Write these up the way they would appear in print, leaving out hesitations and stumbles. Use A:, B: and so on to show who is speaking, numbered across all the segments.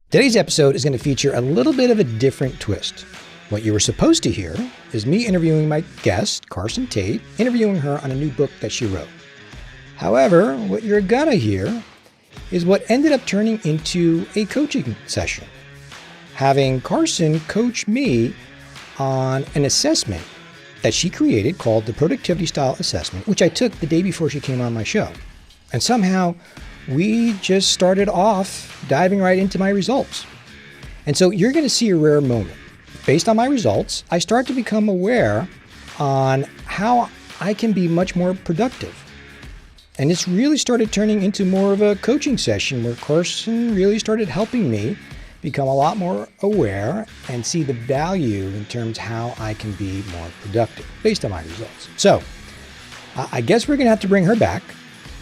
A: Today's episode is going to feature a little bit of a different twist. What you were supposed to hear is me interviewing my guest, Carson Tate, interviewing her on a new book that she wrote. However, what you're gonna hear is what ended up turning into a coaching session. Having Carson coach me on an assessment that she created called the Productivity Style Assessment, which I took the day before she came on my show. And somehow we just started off diving right into my results. And so you're going to see a rare moment. Based on my results, I start to become aware on how I can be much more productive. And it's really started turning into more of a coaching session where Carson really started helping me become a lot more aware and see the value in terms of how I can be more productive based on my results. So I guess we're going to have to bring her back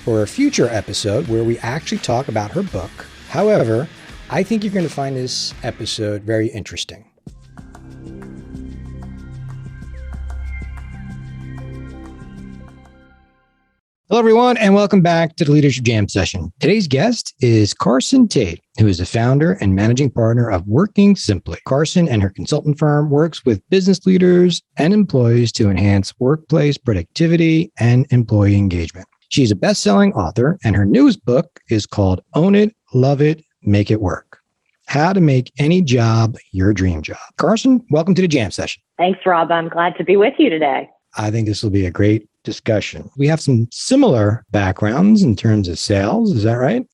A: for a future episode where we actually talk about her book. However, I think you're going to find this episode very interesting. Hello, everyone, and welcome back to the Leadership Jam session. Today's guest is Carson Tate, who is the founder and managing partner of Working Simply. Carson and her consultant firm works with business leaders and employees to enhance workplace productivity and employee engagement. She's a best-selling author, and her newest book is called Own It, Love It, Make It Work: How to Make Any Job Your Dream Job. Carson, welcome to the Jam session.
B: Thanks, Rob. I'm glad to be with you today.
A: I think this will be a great discussion. We have some similar backgrounds in terms of sales. Is that right?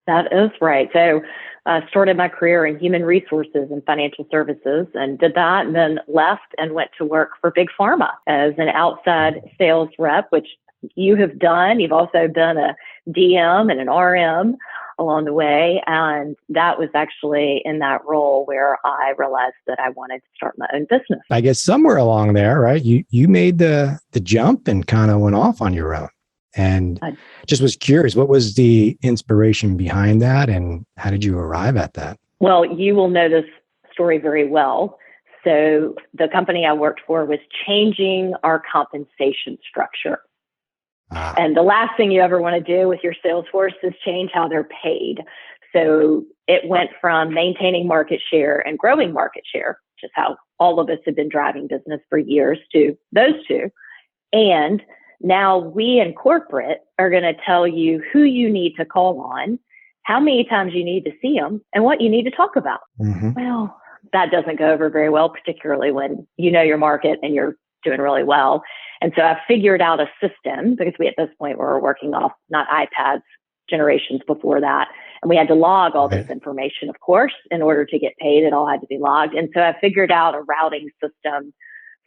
B: That is right. So I started my career in human resources and financial services and did that, and then left and went to work for Big Pharma as an outside sales rep, which you have done. You've also been a DM and an RM along the way. And that was actually in that role where I realized that I wanted to start my own business.
A: I guess somewhere along there, right? You made the jump and kind of went off on your own. And just was curious, what was the inspiration behind that and how did you arrive at that?
B: Well, you will know this story very well. So the company I worked for was changing our compensation structure. And the last thing you ever want to do with your sales force is change how they're paid. So it went from maintaining market share and growing market share, which is how all of us have been driving business for years, to those two. And now we in corporate are going to tell you who you need to call on, how many times you need to see them, and what you need to talk about. Mm-hmm. Well, that doesn't go over very well, particularly when you know your market and you're doing really well. And so I figured out a system, because we at this point were working off not iPads, generations before that. And we had to log all this information, of course, in order to get paid. It all had to be logged. And so I figured out a routing system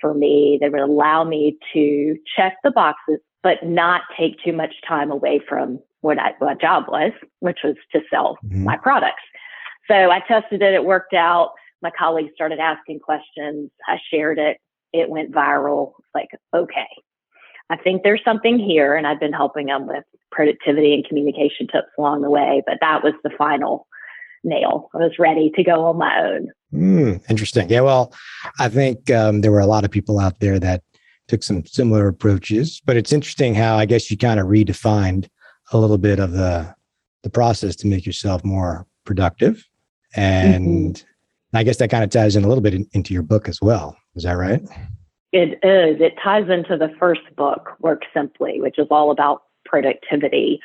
B: for me that would allow me to check the boxes, but not take too much time away from what my job was, which was to sell my products. So I tested it. It worked out. My colleagues started asking questions. I shared it. It went viral. It's like, okay, I think there's something here. And I've been helping them with productivity and communication tips along the way. But that was the final nail. I was ready to go on my own.
A: Interesting. Yeah, well, I think there were a lot of people out there that took some similar approaches. But it's interesting how I guess you kind of redefined a little bit of the process to make yourself more productive. And I guess that kind of ties in a little bit into your book as well. Is that right?
B: It is. It ties into the first book, Work Simply, which is all about productivity.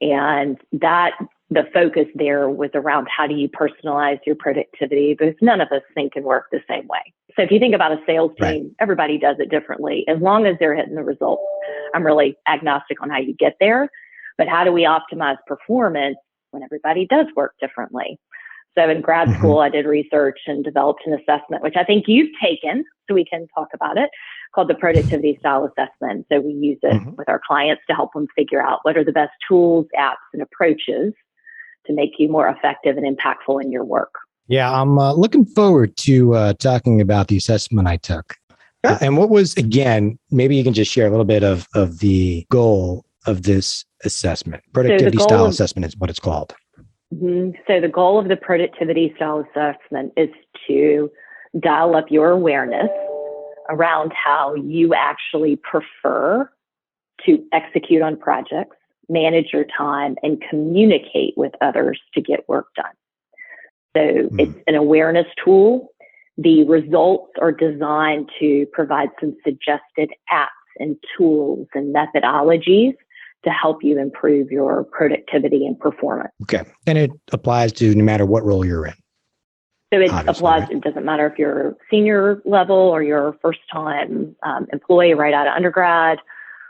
B: And that the focus there was around how do you personalize your productivity, because none of us think and work the same way. So if you think about a sales team, everybody does it differently. As long as they're hitting the results, I'm really agnostic on how you get there. But how do we optimize performance when everybody does work differently? So in grad school, I did research and developed an assessment, which I think you've taken, so we can talk about it, called the Productivity Style Assessment. So we use it with our clients to help them figure out what are the best tools, apps, and approaches to make you more effective and impactful in your work.
A: Yeah, I'm looking forward to talking about the assessment I took. And what was, again, maybe you can just share a little bit of the goal of this assessment. Productivity Style Assessment is what it's called.
B: So the goal of the Productivity Style Assessment is to dial up your awareness around how you actually prefer to execute on projects, manage your time, and communicate with others to get work done. So it's an awareness tool. The results are designed to provide some suggested apps and tools and methodologies to help you improve your productivity and performance.
A: Okay. And it applies to no matter what role you're in.
B: So it applies, right? It doesn't matter if you're senior level or you're first time employee right out of undergrad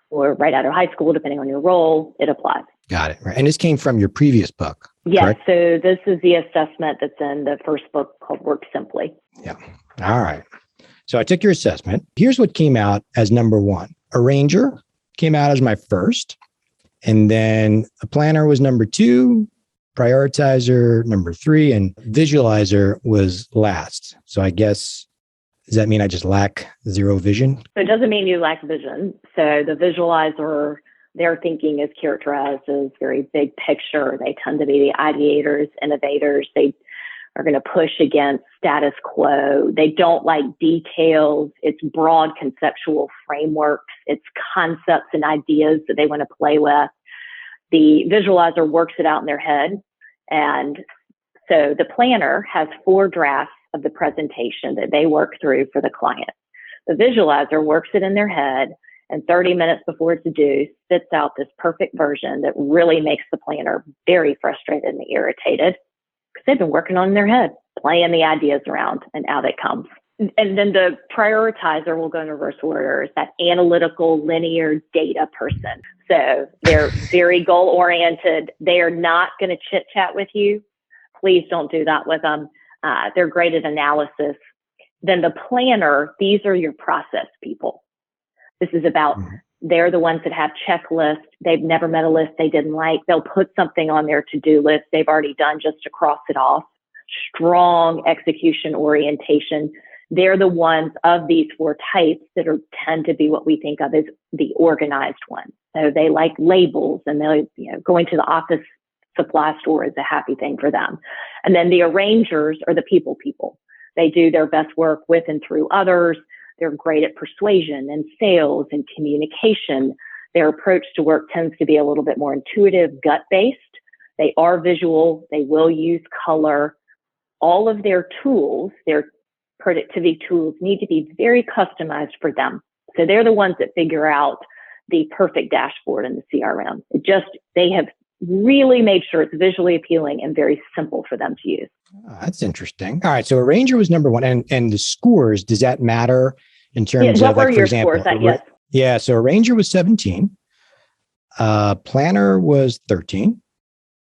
B: or right out of high school, depending on your role, it applies.
A: Got it. Right. And this came from your previous book.
B: Yes.
A: Correct?
B: So this is the assessment that's in the first book called Work Simply.
A: Yeah. All right. So I took your assessment. Here's what came out as number one. Arranger came out as my first. And then a planner was number two, prioritizer number three, and visualizer was last. So I guess, does that mean I just lack zero vision?
B: So it doesn't mean you lack vision. So the visualizer, their thinking is characterized as very big picture. They tend to be the ideators, innovators. They are going to push against status quo. They don't like details. It's broad conceptual frameworks. It's concepts and ideas that they want to play with. The visualizer works it out in their head. And so the planner has 4 drafts of the presentation that they work through for the client. The visualizer works it in their head, and 30 minutes before it's due, spits out this perfect version that really makes the planner very frustrated and irritated because they've been working on it in their head, playing the ideas around, and out it comes. And then the prioritizer will go in reverse order, is that analytical, linear data person. So they're very goal-oriented. They are not going to chit-chat with you. Please don't do that with them. They're great at analysis. Then the planner, these are your process people. This is about, they're the ones that have checklists. They've never met a list they didn't like. They'll put something on their to-do list they've already done just to cross it off. Strong execution orientation. They're the ones of these 4 types that tend to be what we think of as the organized ones. So they like labels, and they, going to the office supply store is a happy thing for them. And then the arrangers are the people. They do their best work with and through others. They're great at persuasion and sales and communication. Their approach to work tends to be a little bit more intuitive, gut-based. They are visual. They will use color. All of their tools, their productivity tools, need to be very customized for them. So they're the ones that figure out the perfect dashboard in the CRM. They have really made sure it's visually appealing and very simple for them to use.
A: Oh, that's interesting. All right. So Arranger was number one. And the scores, does that matter in terms of, like, for example?
B: Yes.
A: Yeah. So Arranger was 17. Planner was 13.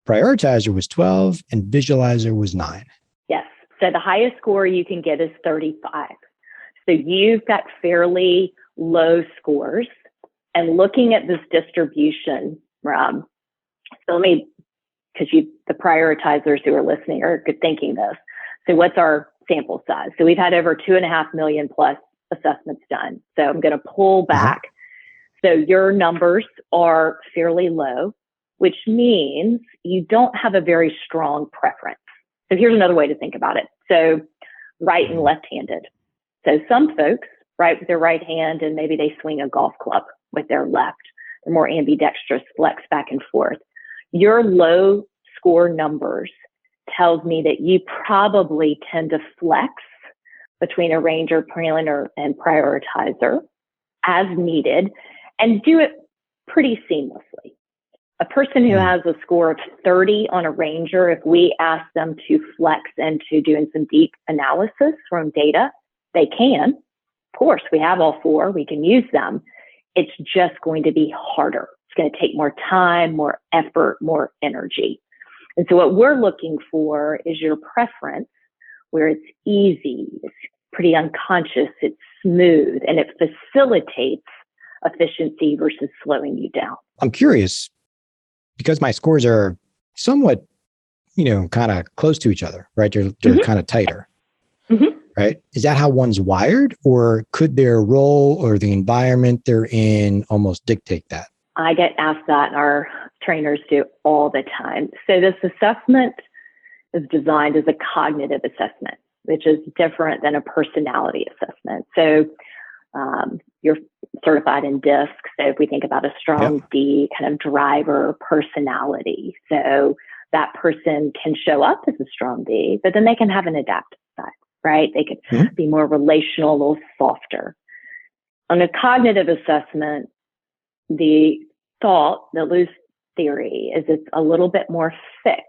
A: Prioritizer was 12. And Visualizer was 9.
B: Yes. So the highest score you can get is 35. So you've got fairly low scores. And looking at this distribution, Rob, so because the prioritizers who are listening are thinking this. So what's our sample size? So we've had over 2.5 million plus assessments done. So I'm going to pull back. So your numbers are fairly low, which means you don't have a very strong preference. So here's another way to think about it. So right and left-handed. So some folks write with their right hand and maybe they swing a golf club with their left. They're more ambidextrous, flex back and forth. Your low score numbers tells me that you probably tend to flex between arranger, planner, and prioritizer as needed and do it pretty seamlessly. A person who has a score of 30 on arranger, if we ask them to flex into doing some deep analysis from data, they can. Of course, we have all 4. We can use them. It's just going to be harder. It's going to take more time, more effort, more energy. And so what we're looking for is your preference where it's easy, it's pretty unconscious, it's smooth, and it facilitates efficiency versus slowing you down.
A: I'm curious, because my scores are somewhat, kind of close to each other, right? They're kind of tighter, right? Is that how one's wired, or could their role or the environment they're in almost dictate that?
B: I get asked that, and our trainers do all the time. So this assessment is designed as a cognitive assessment, which is different than a personality assessment. So you're certified in DISC. So if we think about a strong D kind of driver personality. So that person can show up as a strong B, but then they can have an adaptive side, right? They could be more relational, a little softer. On a cognitive assessment, the loose theory is it's a little bit more fixed.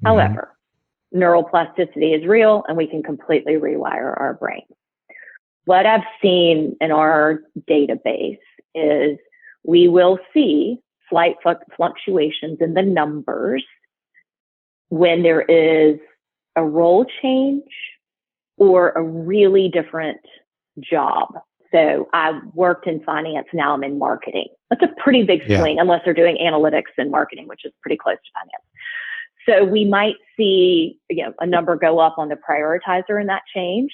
B: However, neuroplasticity is real and we can completely rewire our brain. What I've seen in our database is we will see slight fluctuations in the numbers when there is a role change or a really different job. So I've worked in finance, now I'm in marketing. That's a pretty big swing, unless they're doing analytics and marketing, which is pretty close to finance. So we might see, a number go up on the prioritizer in that change.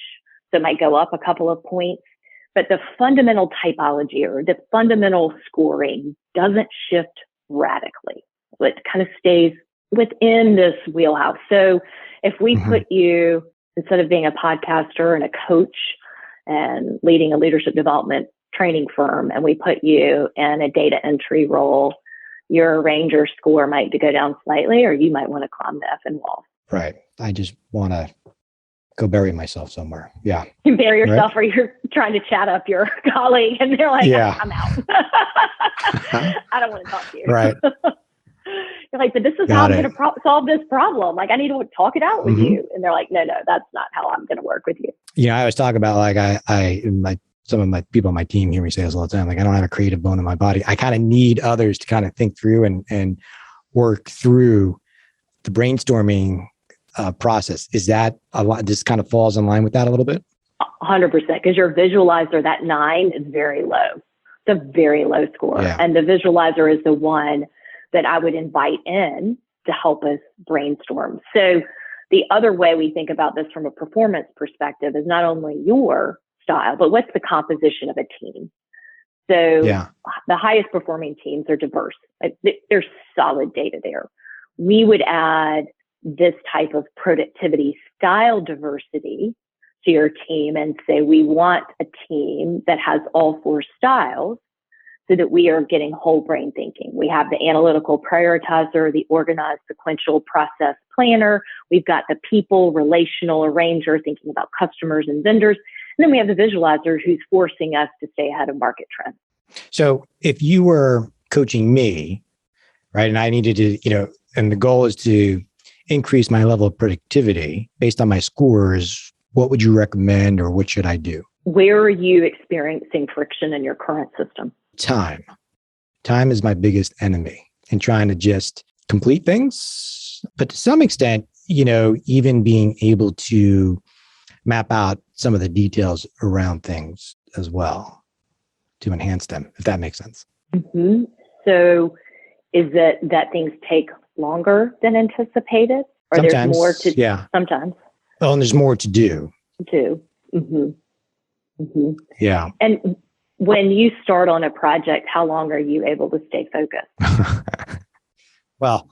B: So it might go up a couple of points, but the fundamental typology or the fundamental scoring doesn't shift radically. It kind of stays within this wheelhouse. So if we put you, instead of being a podcaster and a coach and leading a leadership development training firm, and we put you in a data entry role, your ranger score might go down slightly, or you might want to climb the effing wall.
A: Right. I just want to go bury myself somewhere. Yeah.
B: You bury yourself, or you're trying to chat up your colleague and they're like, I'm out. I don't want to talk to you.
A: Right.
B: You're like, but this is how I'm going to solve this problem. Like, I need to talk it out with you. And they're like, no, that's not how I'm going to work with you.
A: I always talk about some of my people on my team hear me say this all the time. Like, I don't have a creative bone in my body. I kind of need others to kind of think through and work through the brainstorming process. Is that a lot? This kind of falls in line with that a little bit?
B: 100%. Because your visualizer, that 9 is very low. It's a very low score. Yeah. And the visualizer is the one that I would invite in to help us brainstorm. So the other way we think about this from a performance perspective is not only your style, but what's the composition of a team? So the highest performing teams are diverse. There's solid data there. We would add this type of productivity style diversity to your team and say, we want a team that has all 4 styles, so that we are getting whole brain thinking. We have the analytical prioritizer, the organized sequential process planner. We've got the people relational arranger thinking about customers and vendors. And then we have the visualizer who's forcing us to stay ahead of market trends.
A: So if you were coaching me, right, and I needed to, and the goal is to increase my level of productivity based on my scores, what would you recommend, or what should I do?
B: Where are you experiencing friction in your current system?
A: Time. Time is my biggest enemy in trying to just complete things. But to some extent, even being able to map out some of the details around things as well to enhance them, if that makes sense.
B: Mm-hmm. So is it that things take longer than anticipated? Or
A: sometimes,
B: there's more to sometimes.
A: Oh, and there's more to do.
B: Mm-hmm. Mm-hmm.
A: Yeah.
B: And when you start on a project, how long are you able to stay focused?
A: Well,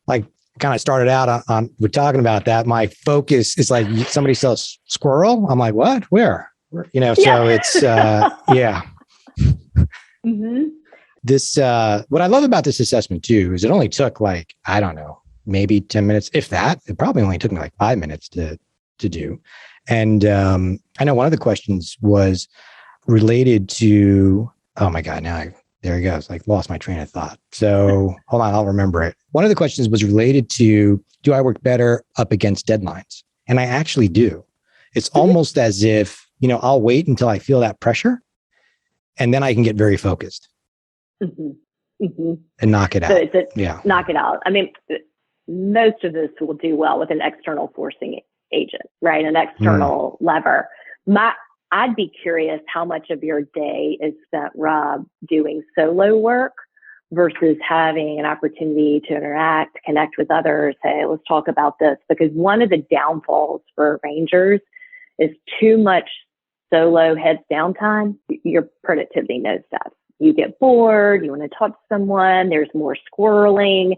A: like kind of started out on we're talking about that. My focus is like somebody sells squirrel. I'm like, what? Where? So it's
B: Mm-hmm.
A: This what I love about this assessment too is it only took like, I don't know, maybe 10 minutes, if that. It probably only took me like 5 minutes to do. And I know one of the questions was related to, oh my God, there he goes. Like lost my train of thought. So hold on, I'll remember it. One of the questions was related to, do I work better up against deadlines? And I actually do. It's almost as if, I'll wait until I feel that pressure and then I can get very focused and knock it out.
B: So knock it out. I mean, most of this will do well with an external forcing agent, right? An external lever. I'd be curious how much of your day is spent, Rob, doing solo work versus having an opportunity to interact, connect with others. Hey, let's talk about this. Because one of the downfalls for Rangers is too much solo heads down time. Your productivity knows that. You get bored, you want to talk to someone, there's more squirreling.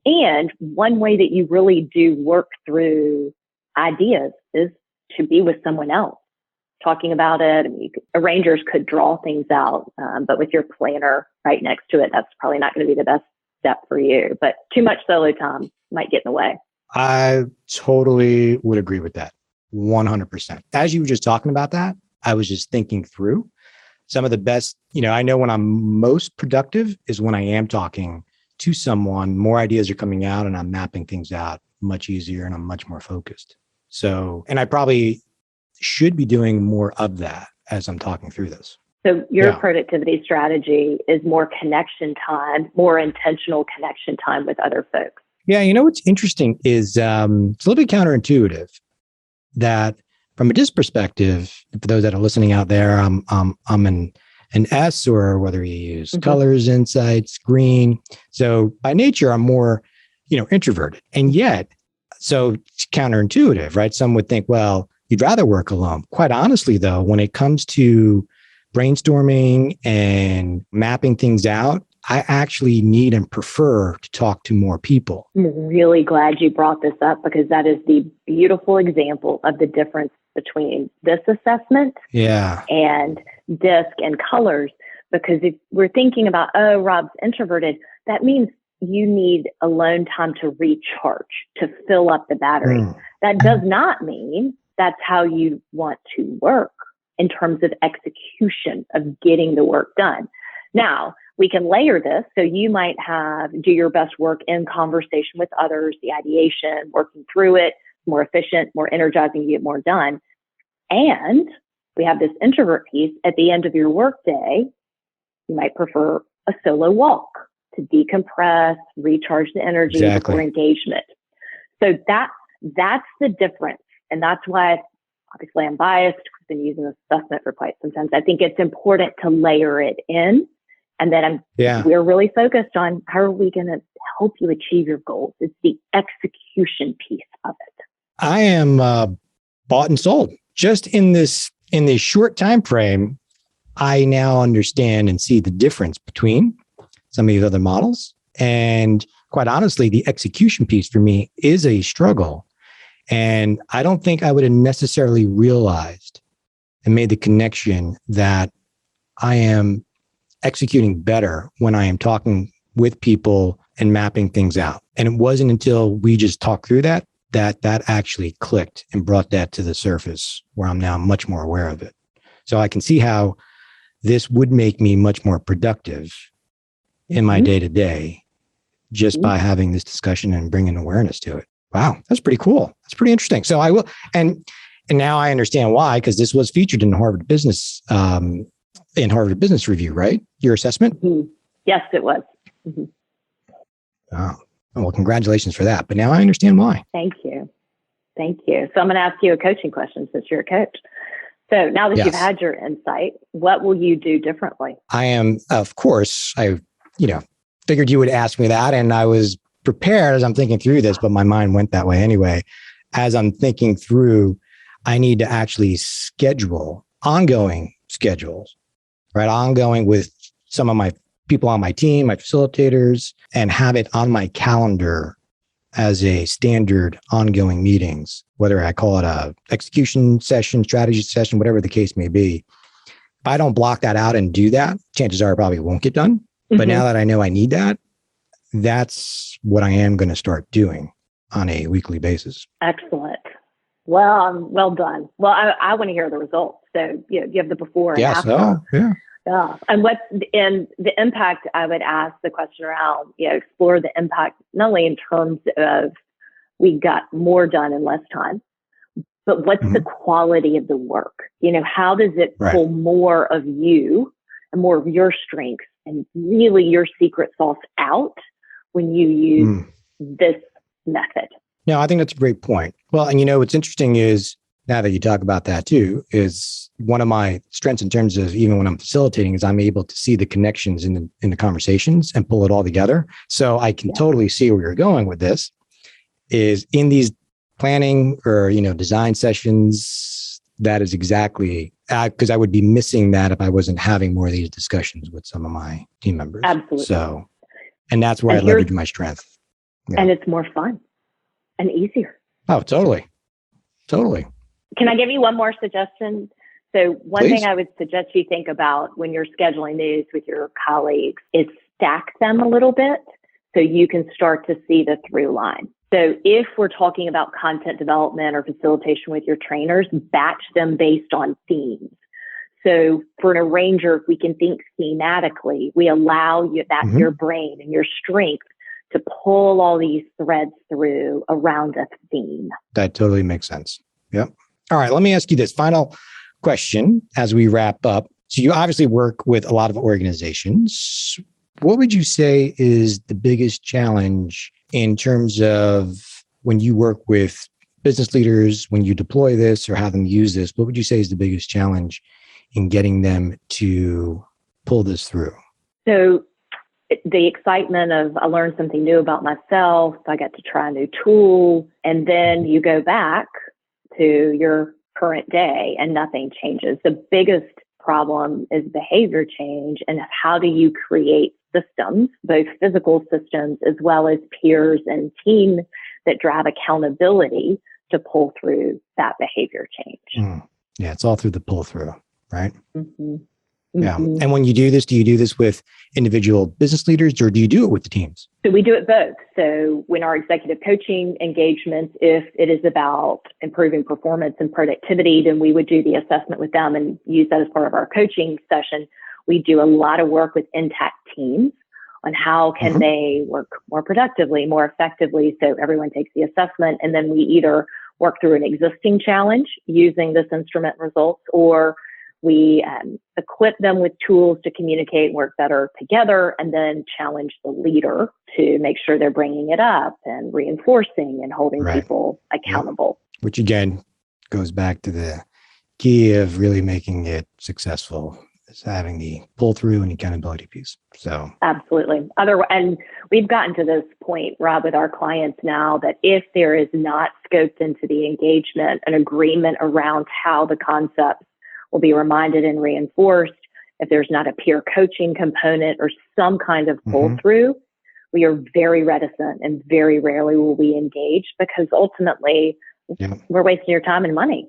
B: And one way that you really do work through ideas is to be with someone else, talking about it. I mean, arrangers could draw things out, but with your planner right next to it, that's probably not going to be the best step for you. But too much solo time might get in the way.
A: I totally would agree with that. 100%. As you were just talking about that, I was just thinking through some of the best, I know when I'm most productive is when I am talking to someone, more ideas are coming out and I'm mapping things out much easier and I'm much more focused. So, and I probably should be doing more of that as I'm talking through this.
B: So your productivity strategy is more connection time, more intentional connection time with other folks.
A: Yeah. What's interesting is it's a little bit counterintuitive that from a DISC perspective, for those that are listening out there, I'm an S, or whether you use colors, insights, green. So by nature, I'm more, introverted. And yet, so it's counterintuitive, right? Some would think, well, you'd rather work alone. Quite honestly, though, when it comes to brainstorming and mapping things out, I actually need and prefer to talk to more people.
B: I'm really glad you brought this up, because that is the beautiful example of the difference between this assessment and DISC and colors. Because if we're thinking about, oh, Rob's introverted, that means you need alone time to recharge, to fill up the battery. That does not mean that's how you want to work in terms of execution of getting the work done. Now, we can layer this. So you might do your best work in conversation with others, the ideation, working through it, more efficient, more energizing, you get more done. And we have this introvert piece. At the end of your workday, you might prefer a solo walk to decompress, recharge the energy before engagement. So that's the difference. And that's why, obviously, I'm biased. I've been using this assessment for quite some time. I think it's important to layer it in. And then we're really focused on how are we going to help you achieve your goals. It's the execution piece of it.
A: I am bought and sold. Just in this short time frame, I now understand and see the difference between some of these other models. And quite honestly, the execution piece for me is a struggle. And I don't think I would have necessarily realized and made the connection that I am executing better when I am talking with people and mapping things out. And it wasn't until we just talked through that actually clicked and brought that to the surface, where I'm now much more aware of it. So I can see how this would make me much more productive in my day-to-day just by having this discussion and bringing awareness to it. Wow, that's pretty cool. That's pretty interesting. So I will, and now I understand why, because this was featured in Harvard Business Review, right? Your assessment?
B: Yes, it was.
A: Oh, well, congratulations for that. But now I understand why.
B: Thank you. So I'm going to ask you a coaching question, since you're a coach. So now that you've had your insight, what will you do differently?
A: I am, of course, I figured you would ask me that, and I was prepared as I'm thinking through this, but my mind went that way anyway. As I'm thinking through, I need to actually schedule ongoing schedules, right? Ongoing with some of my people on my team, my facilitators, and have it on my calendar as a standard ongoing meetings, whether I call it a execution session, strategy session, whatever the case may be. If I don't block that out and do that, chances are it probably won't get done. But now that I know I need that, that's what I am going to start doing on a weekly basis.
B: Excellent. Well, well done. Well, I want to hear the results. So you have the before and after. And what's in the impact? I would ask the question around, explore the impact, not only in terms of we got more done in less time, but what's the quality of the work? How does it pull more of you and more of your strengths and really your secret sauce out when you use this method?
A: No, I think that's a great point. Well, and what's interesting is, now that you talk about that too, is one of my strengths in terms of even when I'm facilitating is I'm able to see the connections in the conversations and pull it all together. So I can totally see where you're going with this, is in these planning or, design sessions. That is exactly because I would be missing that if I wasn't having more of these discussions with some of my team members.
B: Absolutely.
A: So, and that's where I leverage my strength.
B: And it's more fun and easier.
A: Oh, totally.
B: Can I give you one more suggestion? So one thing I would suggest you think about when you're scheduling these with your colleagues is stack them a little bit so you can start to see the through line. So if we're talking about content development or facilitation with your trainers, batch them based on themes. So for an arranger, if we can think thematically, we allow you that your brain and your strength to pull all these threads through around a theme.
A: That totally makes sense. Yep. All right. Let me ask you this final question as we wrap up. So you obviously work with a lot of organizations. What would you say is the biggest challenge in terms of when you work with business leaders, when you deploy this or have them use this? What would you say is the biggest challenge in getting them to pull this through?
B: So the excitement of I learned something new about myself, I got to try a new tool, and then you go back to your current day and nothing changes. The biggest problem is behavior change, and how do you create systems, both physical systems as well as peers and teams that drive accountability to pull through that behavior change.
A: Yeah, it's all through the pull through, right?
B: Mm-hmm.
A: Yeah. And when you do you do this with individual business leaders or do you do it with the teams?
B: So we do it both. So when our executive coaching engagements, if it is about improving performance and productivity, then we would do the assessment with them and use that as part of our coaching session. We do a lot of work with intact teams on how can they work more productively, more effectively. So everyone takes the assessment, and then we either work through an existing challenge using this instrument results, or we equip them with tools to communicate and work better together, and then challenge the leader to make sure they're bringing it up and reinforcing and holding people accountable.
A: Yep. Which again goes back to the key of really making it successful is having the pull through and accountability piece. So
B: absolutely. And we've gotten to this point, Rob, with our clients now that if there is not scoped into the engagement, an agreement around how the concepts will be reminded and reinforced, if there's not a peer coaching component or some kind of pull through, we are very reticent and very rarely will we engage, because ultimately we're wasting your time and money.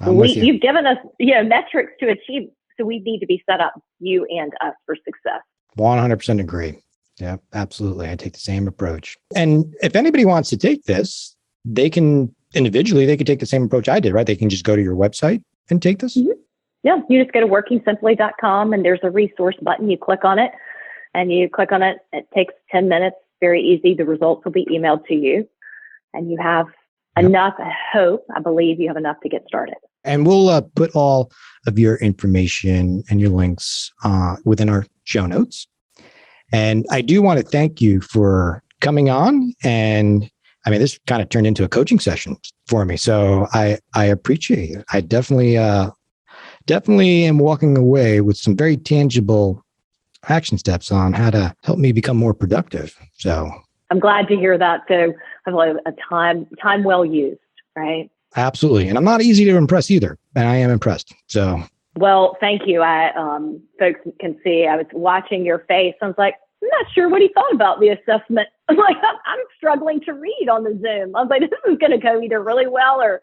B: You've given us metrics to achieve, so we need to be set up, you and us, for success.
A: 100% agree. Yeah, absolutely. I take the same approach. And if anybody wants to take this, they can individually, they could take the same approach I did, right? They can just go to your website and take this?
B: Yeah, you just go to workingsimply.com and there's a resource button. You click on it and you click on it. It takes 10 minutes, very easy. The results will be emailed to you and you have enough, I believe you have enough to get started.
A: And we'll put all of your information and your links within our show notes. And I do want to thank you for coming on. And I mean, this kind of turned into a coaching session for me. So I appreciate it. I definitely am walking away with some very tangible action steps on how to help me become more productive. So
B: I'm glad to hear that. So have a time well used, right?
A: Absolutely. And I'm not easy to impress either. And I am impressed. So,
B: well, thank you. Folks can see, I was watching your face. I was like, I'm not sure what he thought about the assessment. I'm like, I'm struggling to read on the Zoom. I was like, this is going to go either really well or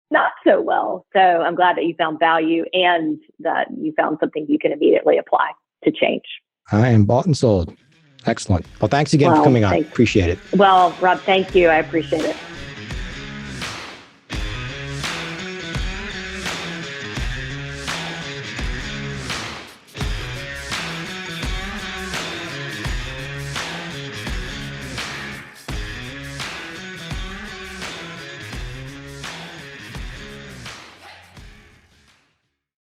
B: not so well. So I'm glad that you found value and that you found something you can immediately apply to change.
A: I am bought and sold. Excellent. Well, thanks again for coming on. Appreciate it.
B: Well, Rob, thank you. I appreciate it.